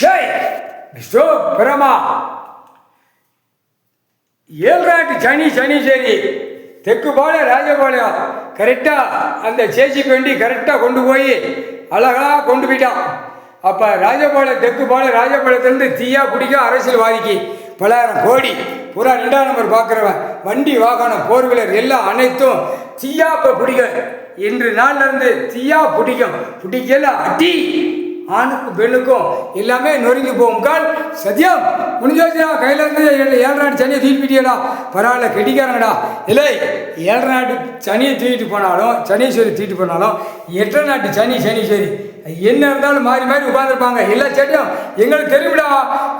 ஏய் விஷ்ணு பிரமா ஏழ்நாட்டு சனி சரி தெற்கு பாளையம் ராஜபாளையம் கரெக்டாக அந்த சேச்சிக்கு வேண்டி கரெக்டாக கொண்டு போய் அழகாக கொண்டு போயிட்டான். அப்போ ராஜபாளையம் தெற்கு பாளையம் ராஜபாளையத்துலேருந்து தீயா பிடிக்க அரசியல்வாதிக்கு பலாயிரம் கோடி பூரா 2ஆம் நம்பர் பார்க்குறவன் வண்டி வாகனம் போர் வீலர் எல்லாம் அனைத்தும் தீயா இப்போ பிடிக்க இன்று நாள்லேருந்து தீயா பிடிக்கல அடி ஆணுக்கும் பெண்ணுக்கும் எல்லாமே நொறுங்கி போகும் கால் சத்தியம் முடிஞ்சாச்சுடா கையில இருந்து 7 நாட்டு சனியை தூக்கிட்டியடா பரவாயில்ல கெட்டிக்காரங்கடா இல்லை 7 நாட்டு சனியை தூக்கிட்டு போனாலும் சனீஸ்வரி தூக்கிட்டு போனாலும் 8 நாட்டு சனீஸ்வரி என்ன இருந்தாலும் மாறி உட்காந்துருப்பாங்க எல்லா செடியும் எங்களுக்கு தெரியும்டா.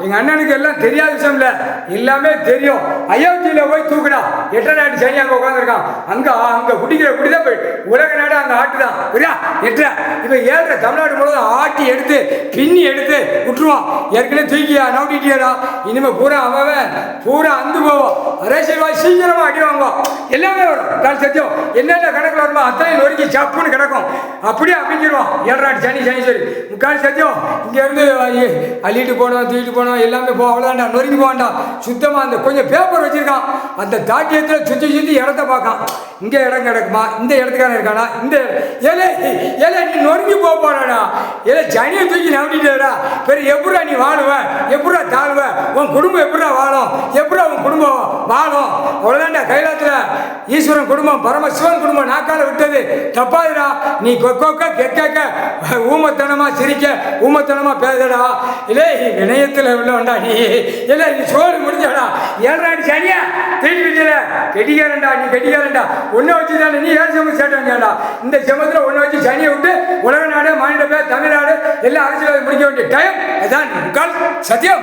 எங்கள் அண்ணனுக்கு எல்லாம் தெரியாத விஷயம் இல்லை, எல்லாமே தெரியும். அயோத்தியில் போய் தூக்குடா 8 நாட்டு சனி அங்கே உட்காந்துருக்கான். அங்கே குடிக்கிற குடிதான் போய் உலக நாடு அங்கே ஆட்டுதான் புரியா 8 இப்போ 7 தமிழ்நாடு முழுவதும் ஆட்டி எடுத்து பின்னி எடுத்து விட்டுருவான். ஏற்கனவே தூக்கியா நோட்டிட்டியாடா இனிமேல் பூரா அவன் பூரா அந்து போவோம். அரசியல்வாதி சீக்கிரமாக அடி வாங்குவோம். எல்லாமே வரும் கால் சத்தியம் என்னென்ன கணக்கில் வருமோ அத்தனை நொறுக்கி சப்புன்னு கிடக்கும். அப்படியே அமைஞ்சிருவோம் 7 நாட்டு சனீஸ்வரி முக்கால் சத்தியம் இங்கேருந்து அள்ளிட்டு போனோம் தூக்கிட்டு போனோம் எல்லாமே போ அவ்வளோதான்டா நொறுங்கி போவான்டா. சுத்தமாக அந்த கொஞ்சம் பேப்பர் வச்சுருக்கான் அந்த தாட்டியத்தில் சுற்றி இடத்த பார்க்கான். இங்கே இடம் கிடக்குமா இந்த இடத்துக்கான இருக்கானா இந்த ஏலே நீ நொறுங்கி போப்பாடா ஏலே சனியை தூக்கி நம்பிட்டா பெரு எப்படா நீ வாழுவ எப்படா தாழ்வ உன் குடும்பம் எப்படா வாழும் எப்படா உன் குடும்பம் வாழும் அவ்வளோதான்டா. கைலாத்தில் ஈஸ்வரன் குடும்பம் பரமசிவன் குடும்பம் நாக்கால விட்டது தப்பாதுடா. நீ கொக்க கேட்க ஊமத்தனமா சிரிக்க ஊமத்தனமா பேசுடா. இல்லை வினயத்தில் உள்ளவன்டா நீ இல்லை நீ சோறு முடிஞ்சடா 7 நாட்டு சனியா திருப்பி கெட்டிக்காரன்டா நீ கெட்டிக்காரன்டா ஒன்றை வச்சு தானே நீ 7 செம்ம சேட்டா இந்த செம்மத்தில் ஒன்றை வச்சு சனியை விட்டு உலக நாடு மாநில பேர் தமிழ்நாடு எல்லாம் அரசியல் முடிக்க வேண்டிய டைம் அதான் சத்தியம்.